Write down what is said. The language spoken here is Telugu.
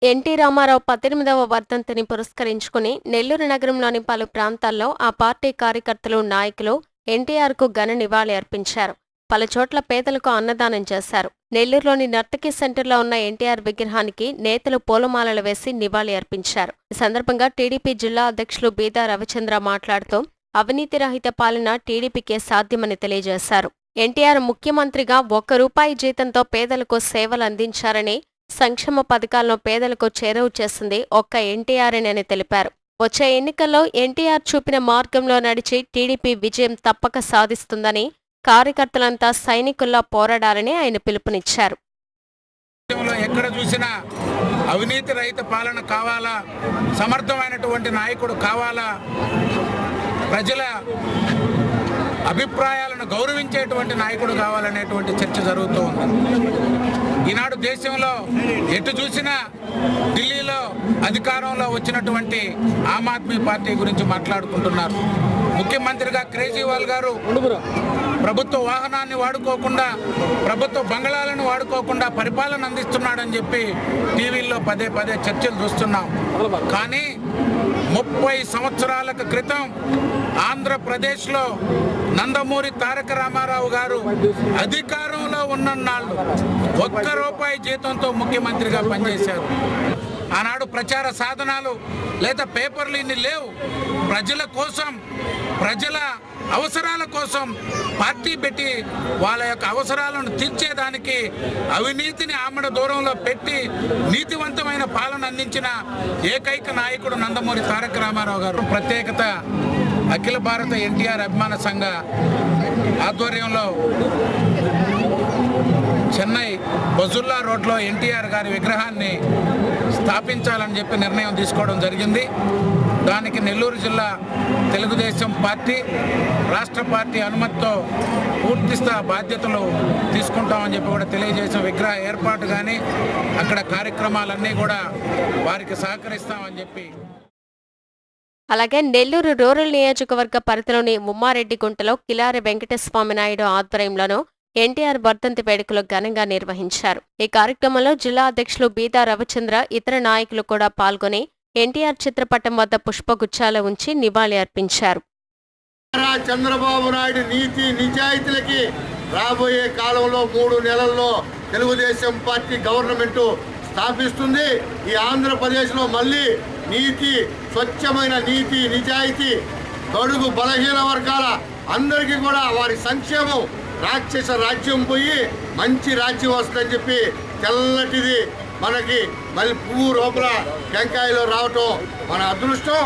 ఎన్టీ రామారావు 18వ వర్ధంతిని పురస్కరించుకుని నెల్లూరు నగరంలోని పలు ప్రాంతాల్లో ఆ పార్టీ కార్యకర్తలు, నాయకులు ఎన్టీఆర్కు ఘన నివాళి అర్పించారు. పలుచోట్ల పేదలకు అన్నదానం చేశారు. నెల్లూరులోని నర్తకి సెంటర్లో ఉన్న ఎన్టీఆర్ విగ్రహానికి నేతలు పూలమాలలు వేసి నివాళి అర్పించారు. ఈ సందర్భంగా టీడీపీ జిల్లా అధ్యక్షులు బీదా రవిచంద్ర మాట్లాడుతూ అవినీతి రహిత పాలన టీడీపీకే సాధ్యమని తెలియజేశారు. ఎన్టీఆర్ ముఖ్యమంత్రిగా ₹1 జీతంతో పేదలకు సేవలు అందించారని, సంక్షేమ పథకాలను పేదలకు చేరువ చేసింది ఒక్క ఎన్టీఆర్ఏనని తెలిపారు. వచ్చే ఎన్నికల్లో ఎన్టీఆర్ చూపిన మార్గంలో నడిచి టీడీపీ విజయం తప్పక సాధిస్తుందని, కార్యకర్తలంతా సైనికుల్లా పోరాడాలని ఆయన పిలుపునిచ్చారు. ఎక్కడ చూసినా అవినీతి రహిత పాలన కావాలా, సమర్థమైనటువంటి నాయకుడు కావాలా, ప్రజల అభిప్రాయాలను గౌరవించేటువంటి నాయకుడు కావాలనేటువంటి చర్చ జరుగుతూ ఉంది. ఈనాడు దేశంలో ఎటు చూసినా ఢిల్లీలో అధికారంలో వచ్చినటువంటి ఆమ్ ఆద్మీ పార్టీ గురించి మాట్లాడుకుంటున్నారు. ముఖ్యమంత్రిగా కేజ్రీవాల్ గారు ప్రభుత్వ వాహనాన్ని వాడుకోకుండా, ప్రభుత్వ బంగళాలను వాడుకోకుండా పరిపాలన అందిస్తున్నాడని చెప్పి టీవీల్లో పదే పదే చర్చలు చూస్తున్నాం. కానీ 30 సంవత్సరాల క్రితం ఆంధ్రప్రదేశ్లో నందమూరి తారక రామారావు గారు అధికారంలో ఉన్నన్నాళ్ళు ₹1 జీతంతో ముఖ్యమంత్రిగా పనిచేశారు. ఆనాడు ప్రచార సాధనాలు లేదా పేపర్లు ఇన్ని లేవు. ప్రజల కోసం, ప్రజల అవసరాల కోసం పార్టీ పెట్టి వాళ్ళ యొక్క అవసరాలను తీర్చేదానికి అవినీతిని ఆమడ దూరంలో పెట్టి నీతివంతమైన పాలన అందించిన ఏకైక నాయకుడు నందమూరి తారక రామారావు గారు. ప్రత్యేకత అఖిల భారత ఎన్టీఆర్ అభిమాన సంఘ ఆధ్వర్యంలో చెన్నై బజుల్లా రోడ్లో ఎన్టీఆర్ గారి విగ్రహాన్ని స్థాపించాలని చెప్పి నిర్ణయం తీసుకోవడం జరిగింది. దానికి నెల్లూరు జిల్లా తెలుగుదేశం పార్టీ, రాష్ట్ర పార్టీ అనుమతితో పూర్తిస్థా బాధ్యతలు తీసుకుంటామని చెప్పి కూడా తెలియజేసిన విగ్రహ ఏర్పాటు కానీ అక్కడ కార్యక్రమాలన్నీ కూడా వారికి సహకరిస్తామని చెప్పి. అలాగే నెల్లూరు రూరల్ నియోజకవర్గ పరిధిలోని ముమ్మారెడ్డిగుంటలో కిలారి వెంకటస్వామి నాయుడు ఆధ్వర్యంలోనూ ఎన్టీఆర్ వర్ధంతి వేడుకలు ఘనంగా నిర్వహించారు. ఈ కార్యక్రమంలో జిల్లా అధ్యక్షులు బీదా రవిచంద్ర, ఇతర నాయకులు కూడా పాల్గొని ఎన్టీఆర్ చిత్రపటం వద్ద పుష్పగుచ్చాలు ఉంచి నివాళి అర్పించారు. చంద్రబాబు నాయుడు నీతి నిజాయితీలకి రాబోయే కాలంలో 3 నెలల్లో తెలుగుదేశం పార్టీ గవర్నమెంట్ స్థాపిస్తుంది. ఈ ఆంధ్రప్రదేశ్లో మళ్ళీ నీతి, స్వచ్ఛమైన నీతి నిజాయితీ, బడుగు బలహీన వర్గాల అందరికీ కూడా వారి సంక్షేమం, రాక్షస రాజ్యం పోయి మంచి రాజ్యం వస్తుందని చెప్పి తెల్లటిది మనకి మళ్ళీ పువ్వు రూపల టెంకాయలో రావటం మన అదృష్టం.